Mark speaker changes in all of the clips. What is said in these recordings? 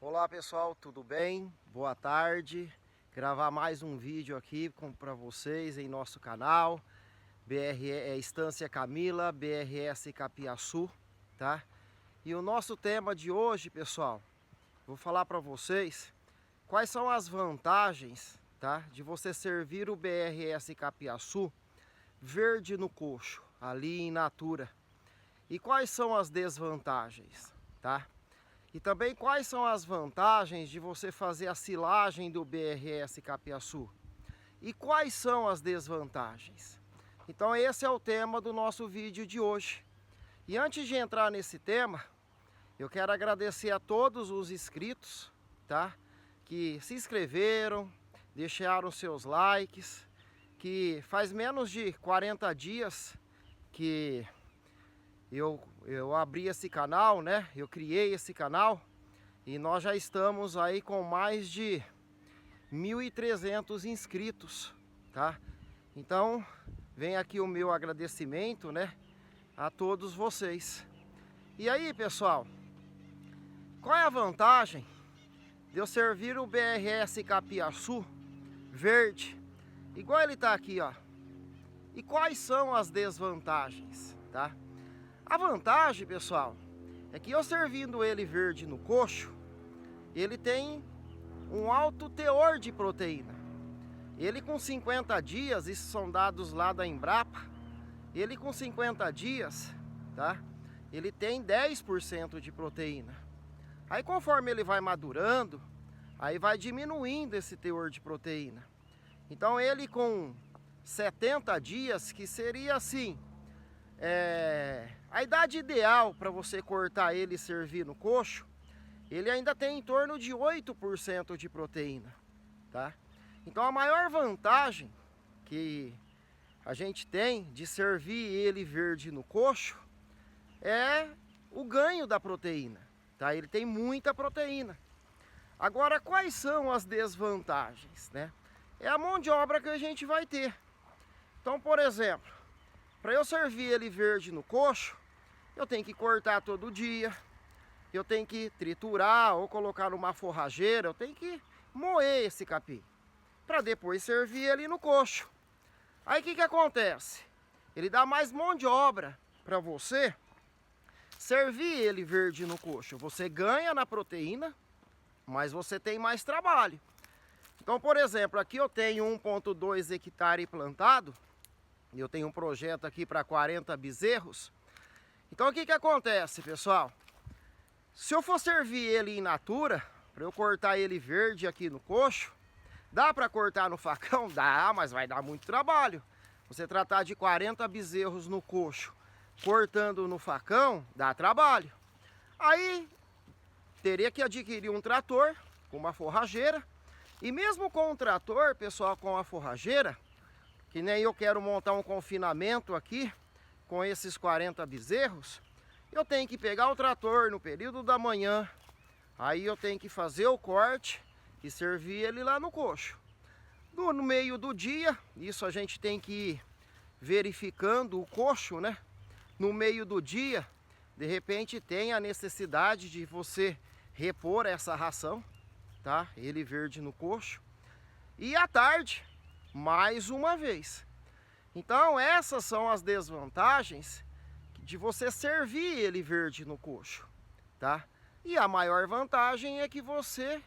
Speaker 1: Olá pessoal, tudo bem? Boa tarde. Gravar mais um vídeo aqui para vocês em nosso canal Estância Camila, BRS Capiaçu, tá? E o nosso tema de hoje, pessoal, vou falar para vocês quais são as vantagens, tá, de você servir o BRS Capiaçu verde no coxo, ali em natura. E quais são as desvantagens, tá? E também quais são as vantagens de você fazer a silagem do BRS Capiaçu? E quais são as desvantagens? Então esse é o tema do nosso vídeo de hoje. E antes de entrar nesse tema, eu quero agradecer a todos os inscritos, tá? Que se inscreveram, deixaram seus likes, que faz menos de 40 dias que eu abri esse canal, né? Eu criei esse canal e nós já estamos aí com mais de 1.300 inscritos, tá? Então, vem aqui o meu agradecimento, né, a todos vocês. E aí, pessoal, qual é a vantagem de eu servir o BRS Capiaçu verde, igual ele tá aqui, ó? E quais são as desvantagens, tá? A vantagem, pessoal, é que eu servindo ele verde no coxo, ele tem um alto teor de proteína. Ele com 50 dias, isso são dados lá da Embrapa, ele com 50 dias, tá? Ele tem 10% de proteína. Aí conforme ele vai madurando, aí vai diminuindo esse teor de proteína. Então ele com 70 dias, que seria assim, a idade ideal para você cortar ele e servir no coxo, ele ainda tem em torno de 8% de proteína, tá? Então a maior vantagem que a gente tem de servir ele verde no coxo é o ganho da proteína, tá? Ele tem muita proteína. Agora, quais são as desvantagens, né? É a mão de obra que a gente vai ter. Então, por exemplo, para eu servir ele verde no coxo, eu tenho que cortar todo dia, eu tenho que triturar ou colocar numa forrageira, eu tenho que moer esse capim, para depois servir ele no coxo. Aí o que acontece? Ele dá mais mão de obra para você servir ele verde no coxo. Você ganha na proteína, mas você tem mais trabalho. Então, por exemplo, aqui eu tenho 1,2 hectare plantado, e eu tenho um projeto aqui para 40 bezerros. Então o que acontece, pessoal? Se eu for servir ele in natura, para eu cortar ele verde aqui no coxo, dá para cortar no facão? Dá, mas vai dar muito trabalho. Você tratar de 40 bezerros no coxo, cortando no facão, dá trabalho. Aí teria que adquirir um trator com uma forrageira. E mesmo com o trator, pessoal, com a forrageira, que nem eu quero montar um confinamento aqui com esses 40 bezerros, eu tenho que pegar o trator no período da manhã, aí eu tenho que fazer o corte e servir ele lá no coxo. No meio do dia, isso a gente tem que ir verificando o coxo, né? No meio do dia, de repente tem a necessidade de você repor essa ração, tá? Ele verde no coxo. E à tarde, mais uma vez. Então essas são as desvantagens de você servir ele verde no coxo, tá? E a maior vantagem é que você,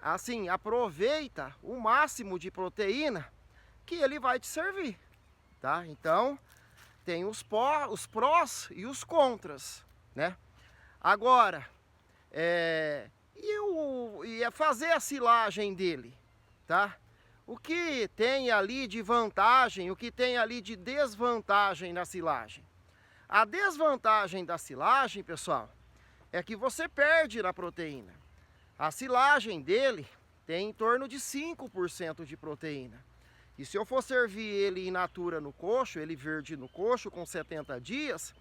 Speaker 1: assim, aproveita o máximo de proteína que ele vai te servir, tá? Então tem os prós e os contras, né? Agora, e fazer a silagem dele, tá? O que tem ali de vantagem, o que tem ali de desvantagem na silagem? A desvantagem da silagem, pessoal, é que você perde na proteína. A silagem dele tem em torno de 5% de proteína. E se eu for servir ele in natura no coxo, ele verde no coxo com 70 dias,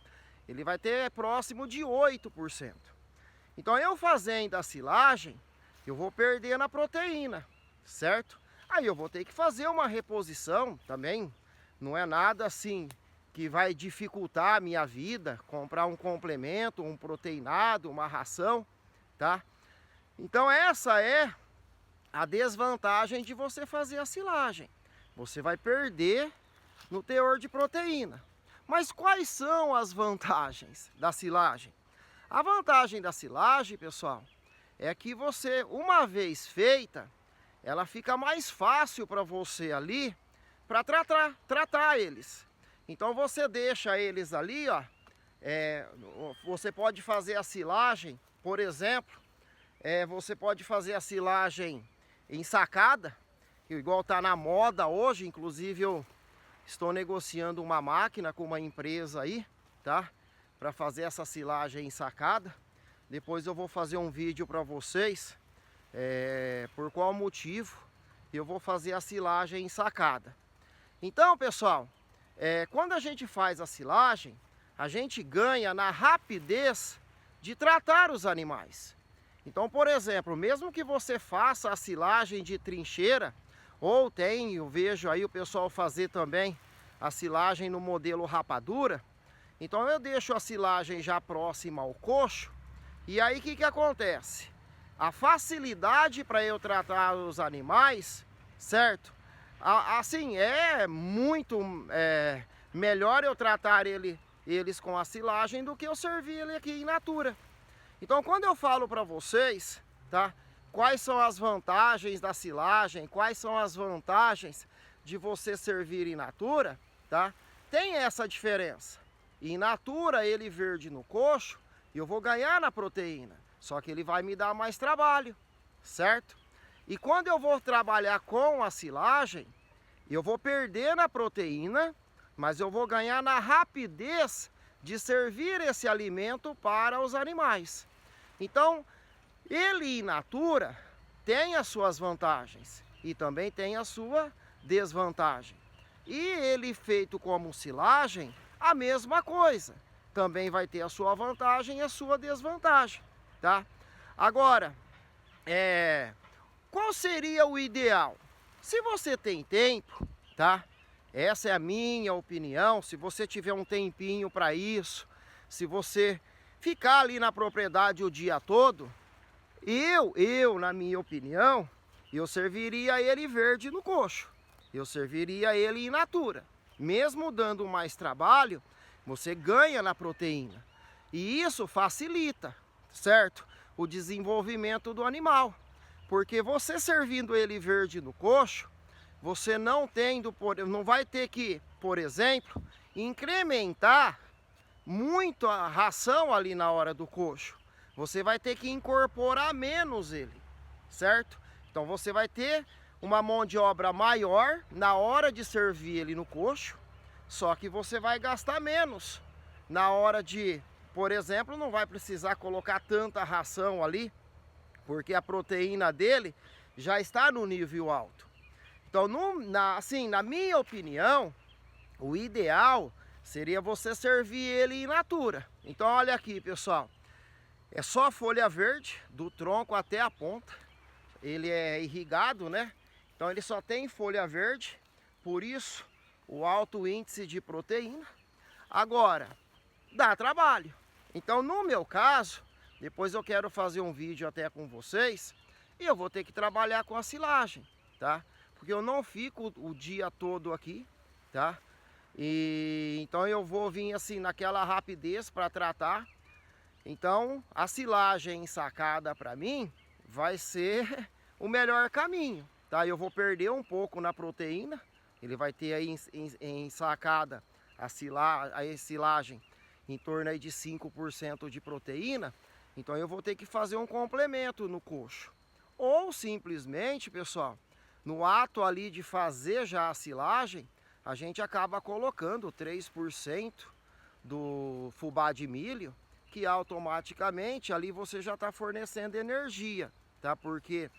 Speaker 1: ele vai ter próximo de 8%. Então eu fazendo a silagem, eu vou perder na proteína, certo? Aí eu vou ter que fazer uma reposição também, não é nada assim que vai dificultar a minha vida, comprar um complemento, um proteinado, uma ração, tá? Então essa é a desvantagem de você fazer a silagem. Você vai perder no teor de proteína. Mas quais são as vantagens da silagem? A vantagem da silagem, pessoal, é que você, uma vez feita, ela fica mais fácil para você ali, para tratar eles. Então você deixa eles ali, ó, você pode fazer a silagem, por exemplo, você pode fazer a silagem ensacada, igual está na moda hoje. Inclusive eu estou negociando uma máquina com uma empresa aí, tá? Para fazer essa silagem ensacada. Depois eu vou fazer um vídeo para vocês, por qual motivo eu vou fazer a silagem ensacada. Então, pessoal, quando a gente faz a silagem, a gente ganha na rapidez de tratar os animais. Então, por exemplo, mesmo que você faça a silagem de trincheira, ou eu vejo aí o pessoal fazer também a silagem no modelo rapadura, então eu deixo a silagem já próxima ao coxo, e aí o que acontece? A facilidade para eu tratar os animais, certo? Assim, é muito melhor eu tratar eles com a silagem do que eu servir ele aqui in natura. Então, quando eu falo para vocês, tá, quais são as vantagens da silagem, quais são as vantagens de você servir in natura, tá? Tem essa diferença. In natura, ele verde no coxo, eu vou ganhar na proteína, só que ele vai me dar mais trabalho, certo? E quando eu vou trabalhar com a silagem, eu vou perder na proteína, mas eu vou ganhar na rapidez de servir esse alimento para os animais. Então, ele in natura tem as suas vantagens e também tem a sua desvantagem. E ele feito como silagem, a mesma coisa. Também vai ter a sua vantagem e a sua desvantagem, tá? Agora, qual seria o ideal? Se você tem tempo, tá? Essa é a minha opinião. Se você tiver um tempinho para isso, se você ficar ali na propriedade o dia todo, na minha opinião, eu serviria ele verde no coxo. Eu serviria ele in natura. Mesmo dando mais trabalho, você ganha na proteína. E isso facilita, certo? O desenvolvimento do animal. Porque você servindo ele verde no coxo, você não vai ter que, por exemplo, incrementar muito a ração ali na hora do coxo. Você vai ter que incorporar menos ele, certo? Então você vai ter uma mão de obra maior na hora de servir ele no coxo, só que você vai gastar menos na hora de, por exemplo, não vai precisar colocar tanta ração ali, porque a proteína dele já está no nível alto. Então, na minha opinião, o ideal seria você servir ele in natura. Então, olha aqui, pessoal. É só folha verde, do tronco até a ponta. Ele é irrigado, né? Então, ele só tem folha verde. Por isso, o alto índice de proteína. Agora, dá trabalho. Então, no meu caso, depois eu quero fazer um vídeo até com vocês. E eu vou ter que trabalhar com a silagem, tá? Porque eu não fico o dia todo aqui, tá? Então eu vou vir assim naquela rapidez para tratar. Então a silagem ensacada para mim vai ser o melhor caminho, tá? Eu vou perder um pouco na proteína. Ele vai ter aí ensacada a silagem em torno aí de 5% de proteína. Então eu vou ter que fazer um complemento no coxo. Ou simplesmente, pessoal, no ato ali de fazer já a silagem, a gente acaba colocando 3% do fubá de milho, que automaticamente ali você já está fornecendo energia, tá? Porque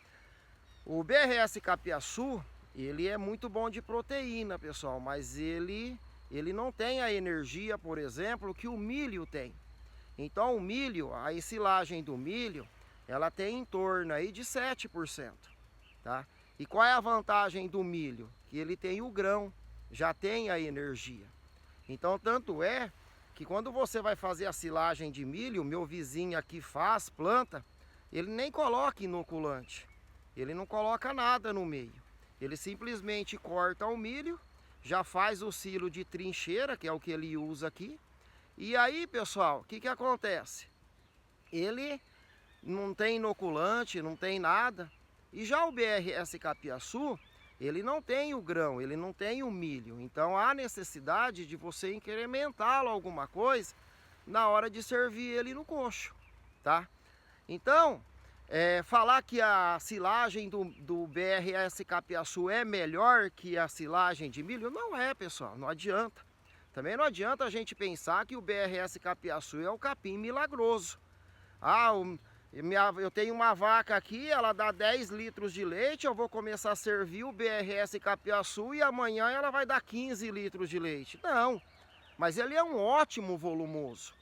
Speaker 1: o BRS Capiaçu, ele é muito bom de proteína, pessoal, mas ele não tem a energia, por exemplo, que o milho tem. Então o milho, a silagem do milho, ela tem em torno aí de 7%, tá? E qual é a vantagem do milho? Que ele tem o grão, já tem a energia. Então, tanto é que quando você vai fazer a silagem de milho, meu vizinho aqui planta, ele nem coloca inoculante, ele não coloca nada no meio. Ele simplesmente corta o milho, já faz o silo de trincheira, que é o que ele usa aqui. E aí, pessoal, o que que acontece? Ele não tem inoculante, não tem nada. E já o BRS Capiaçu, ele não tem o grão, ele não tem o milho. Então há necessidade de você incrementá-lo alguma coisa na hora de servir ele no coxo, tá? Então, falar que a silagem do BRS Capiaçu é melhor que a silagem de milho, não é, pessoal, não adianta. Também não adianta a gente pensar que o BRS Capiaçu é o capim milagroso. Eu tenho uma vaca aqui, ela dá 10 litros de leite, eu vou começar a servir o BRS Capiaçu e amanhã ela vai dar 15 litros de leite. Não, mas ele é um ótimo volumoso.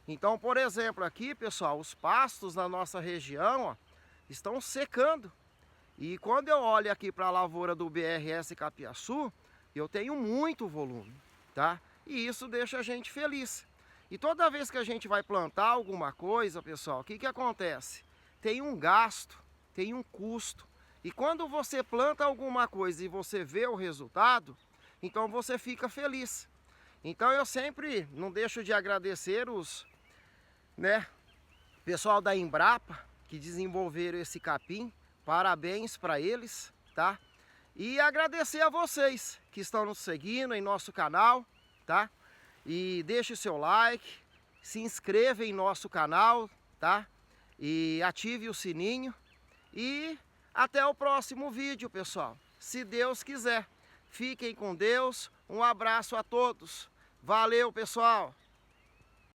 Speaker 1: Então, por exemplo, aqui, pessoal, os pastos na nossa região, ó, estão secando. E quando eu olho aqui para a lavoura do BRS Capiaçu, eu tenho muito volume, tá? E isso deixa a gente feliz. E toda vez que a gente vai plantar alguma coisa, pessoal, o que que acontece? Tem um gasto, tem um custo. E quando você planta alguma coisa e você vê o resultado, então você fica feliz. Então eu sempre não deixo de agradecer pessoal da Embrapa que desenvolveram esse capim. Parabéns para eles, tá? E agradecer a vocês que estão nos seguindo em nosso canal, tá? E deixe o seu like, se inscreva em nosso canal, tá? E ative o sininho. E até o próximo vídeo, pessoal. Se Deus quiser. Fiquem com Deus. Um abraço a todos. Valeu, pessoal!